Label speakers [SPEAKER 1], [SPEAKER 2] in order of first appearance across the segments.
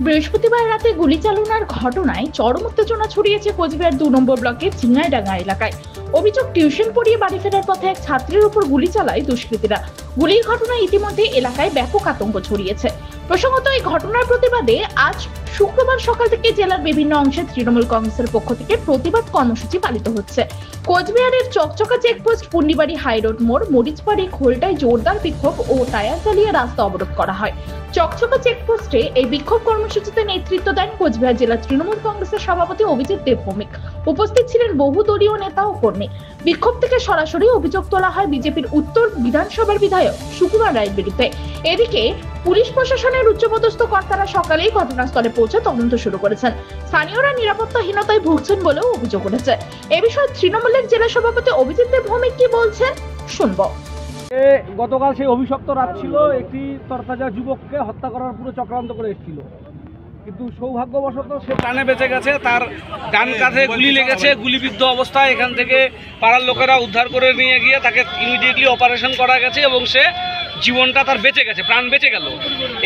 [SPEAKER 1] বৃহস্পতিবার রাতে গুলি চালনার ঘটনায় চরম উত্তেজনা ছড়িয়েছে কোচবিহার 2 নম্বর ব্লকের চিংড়াইডাঙ্গা এলাকায়। অভিযোগ, টিউশন পড়িয়ে বাড়ি ফেরার পথে এক ছাত্রের উপর গুলি চালায় দুষ্কৃতীরা। গুলির ঘটনায় ইতিমধ্যে এলাকায় ব্যাপক আতঙ্ক ছড়িয়েছে। প্রসঙ্গত, এই ঘটনার প্রতিবাদে আজ শুক্রবার সকাল থেকে জেলার বিভিন্ন অংশে তৃণমূল কংগ্রেসের পক্ষ থেকে প্রতিবাদ কর্মসূচি পালিত হচ্ছে। কোচবিহারের চকচকা চেকপোস্ট, পুন্ডিবাড়ি হাইরোড মোড়, মরিচবাড়ি, খোলটায় জোরদার বিক্ষোভ ও টায়ার জ্বালিয়ে রাস্তা অবরোধ করা হয়। চকচকা চেকপোস্টে এই বিক্ষোভ কর্মসূচিতে নেতৃত্ব দেন কোচবিহার জেলা তৃণমূল কংগ্রেসের সভাপতি অভিজিৎ দেবভৌমিক। উপস্থিত ছিলেন বহু দলীয় নেতা ও কর্মী। বিক্ষোভ থেকে সরাসরি অভিযোগ তোলা হয় বিজেপির উত্তর বিধানসভার বিধায়ক সুকুমার রায়ের বিরুদ্ধে। এদিকে পুলিশ প্রশাসনের উচ্চপদস্থ কর্তারা সকালেই ঘটনাস্থলে পৌঁছে তদন্ত শুরু করেছেন। স্থানীয়রা নিরাপত্তাহীনতায় ভুগছেন বলেও অভিযোগ উঠেছে। এ বিষয়ে তৃণমূলের জেলা সভাপতি অভিজিৎ দেবভৌমিক কি বলছেন শুনবো।
[SPEAKER 2] গতকাল সেই অভিশপ্ত রাত ছিল, একটি তরতাজা যুবককে হত্যা করার পুরো চক্রান্ত করে এসেছিল, কিন্তু সৌভাগ্যবশত সে প্রাণে বেঁচে গেছে। তার ডান কাঁধে গুলি লেগেছে, গুলিবিদ্ধ অবস্থায় এখান থেকে পাড়ার লোকেরা উদ্ধার করে নিয়ে গিয়ে তাকে ইমিডিয়েটলি অপারেশন করা গেছে এবং সে জীবনটা তার বেঁচে গেছে, প্রাণ বেঁচে গেল।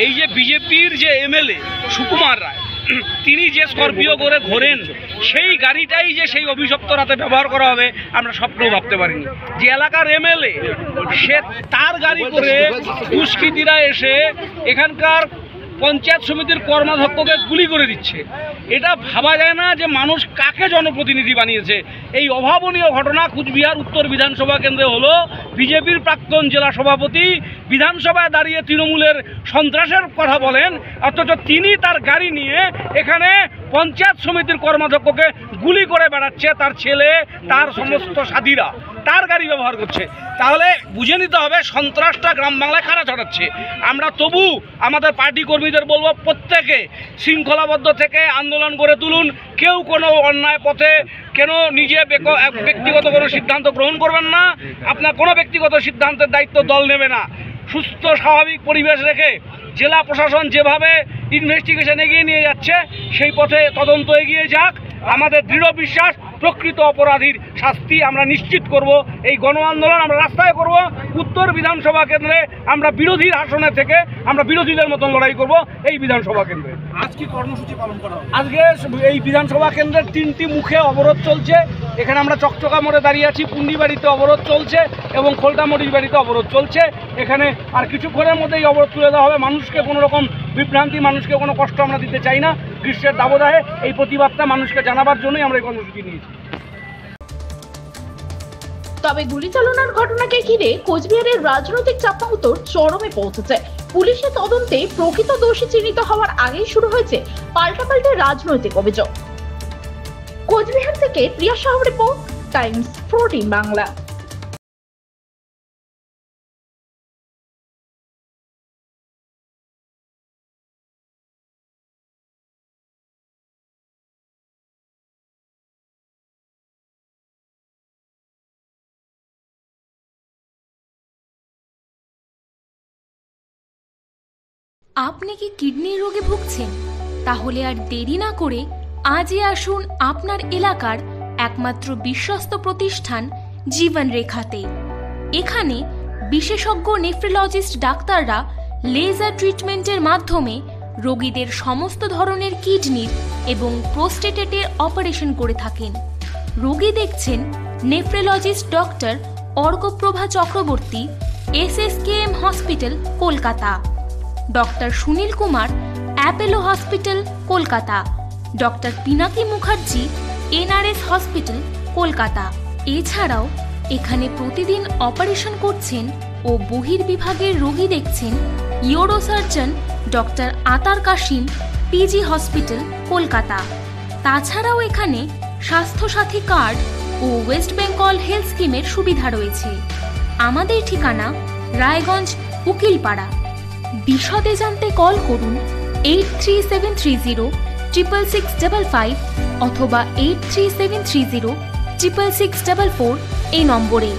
[SPEAKER 2] এই যে বিজেপির যে এমএলএ সুকুমার রায়, তিনি যে স্করপিও করে ঘোরেন, সেই গাড়িটাই যে সেই অভিশপ্ত রাতে ব্যবহার করা হবে আমরা স্বপ্নেও ভাবতে পারিনি। যে এলাকার এমএলএ, সে তার গাড়ি করে দুষ্কৃতীরা এসে এখানকার পঞ্চায়েত সমিতির কর্মাধ্যক্ষকে গুলি করে দিচ্ছে। এটা ভাবা যায় না যে মানুষ কাকে জনপ্রতিনিধি বানিয়েছে। এই অভাবনীয় ঘটনা কুচবিহার উত্তর বিধানসভা কেন্দ্রে হলো। বিজেপির প্রাক্তন জেলা সভাপতি বিধানসভায় দাঁড়িয়ে তৃণমূলের সন্ত্রাসের কথা বলেন, অথচ তিনি তার গাড়ি নিয়ে এখানে পঞ্চায়েত সমিতির কর্মাধ্যক্ষকে গুলি করে বেড়াচ্ছে। তার ছেলে, তার সমস্ত সাথীরা তার গাড়ি ব্যবহার করছে। তাহলে বুঝে নিতে হবে সন্ত্রাসটা গ্রাম বাংলায় কারা ছড়াচ্ছে। আমরা তবু আমাদের পার্টি কর্মীদের বলবো, প্রত্যেকে শৃঙ্খলাবদ্ধ থেকে আন্দোলন করে তুলুন। কেউ কোনো অন্যায় পথে কেন নিজে ব্যক্তিগত কোনো সিদ্ধান্ত গ্রহণ করবেন না। আপনার কোনো ব্যক্তিগত সিদ্ধান্তের দায়িত্ব দল নেবে না। সুস্থ স্বাভাবিক পরিবেশ রেখে জেলা প্রশাসন যেভাবে ইনভেস্টিগেশন এগিয়ে নিয়ে যাচ্ছে, সেই পথে তদন্ত এগিয়ে যাক। আমাদের দৃঢ় বিশ্বাস, প্রকৃত অপরাধীর শাস্তি আমরা নিশ্চিত করব। এই গণ আন্দোলন আমরা রাস্তায় করব। উত্তর বিধানসভা কেন্দ্রে আমরা বিরোধীর আসনে থেকে আমরা বিরোধীদের মতন লড়াই করব। এই বিধানসভা কেন্দ্রে
[SPEAKER 3] আজকে কর্মসূচি পালন করা হবে।
[SPEAKER 2] আজকে এই বিধানসভা কেন্দ্রের 3টি মুখে অবরোধ চলছে। এখানে আমরা চকচকা মোড়ে দাঁড়িয়ে আছি, পুন্ডিবাড়িতে অবরোধ চলছে এবং খোলটা মরিচবাড়িতে অবরোধ চলছে। এখানে আর কিছুক্ষণের মধ্যেই অবরোধ তুলে দেওয়া হবে। মানুষকে কোনো রকম বিভ্রান্তি, মানুষকে কোনো কষ্ট আমরা দিতে চাই না। গ্রীষ্মের দাবদাহে এই প্রতিবাদটা মানুষকে জানাবার জন্যই আমরা এই কর্মসূচি নিয়েছি।
[SPEAKER 1] তবে গুলি চালনার ঘটনাকে ঘিরে কোচবিহারের রাজনৈতিক চাপাউতোড় চরমে পৌঁছেছে। পুলিশের তদন্তে প্রকৃত দোষী চিহ্নিত হওয়ার আগেই শুরু হয়েছে পাল্টাপাল্টে রাজনৈতিক অভিযোগ। কোচবিহার থেকে প্রিয়া সাহা রিপোর্ট, টাইমস 14 বাংলা।
[SPEAKER 4] আপনি কি কিডনির রোগে ভুগছেন? তাহলে আর দেরি না করে আজই আসুন আপনার এলাকার একমাত্র বিশ্বস্ত প্রতিষ্ঠান জীবন রেখাতে। এখানে বিশেষজ্ঞ নেফ্রোলজিস্ট ডাক্তাররা লেজার ট্রিটমেন্টের মাধ্যমে রোগীদের সমস্ত ধরনের কিডনির এবং প্রোস্টেটের অপারেশন করে থাকেন। রোগী দেখছেন nephrologist doctor Arkaprava Chakraborty, SSKM hospital, Kolkata. Doctor Sunil Kumar, Apollo hospital, Kolkata. Doctor Pinaki Mukherjee, NRS hospital, Kolkata. এছাড়াও এখানে প্রতিদিন অপারেশন করছেন ও বহির্বিভাগের রোগী দেখছেন ইউরোসার্জন ডক্টর আতার কাশিম, PG হসপিটাল, কলকাতা। তাছাড়াও এখানে স্বাস্থ্যসাথী কার্ড ও ওয়েস্ট বেঙ্গল হেলথ স্কিমের সুবিধা রয়েছে। আমাদের ঠিকানা রায়গঞ্জ, উকিলপাড়া। বিশদে জানতে কল করুন 8373066655 অথবা 8373066644 এই নম্বরে।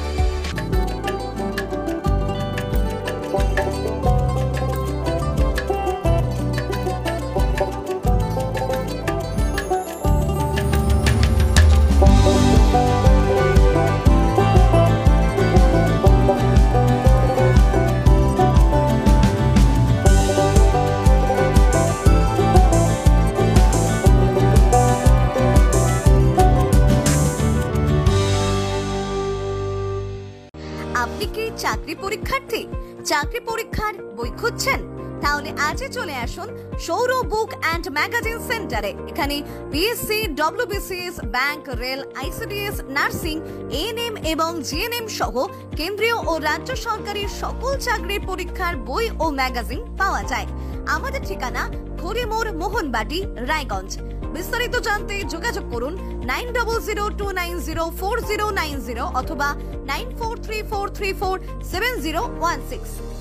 [SPEAKER 5] পরীক্ষার্থী, চাকরি পরীক্ষার বই খুঁজছেন? তাহলে আজই চলে আসুন সৌর বুক অ্যান্ড ম্যাগাজিন সেন্টারে। এখানে BSc, WBCS, bank, rail, ICDS, nursing, ANM এবং জিএনএম সহ কেন্দ্রীয় ও রাজ্য সরকারি সকল চাকরির পরীক্ষার বই ও ম্যাগাজিন পাওয়া যায়। আমাদের ঠিকানা খড়িমোড়, মোহনবাটি, রায়গঞ্জ। বিস্তারিত জানতে যোগাযোগ করুন 9002904090 অথবা 9434347016।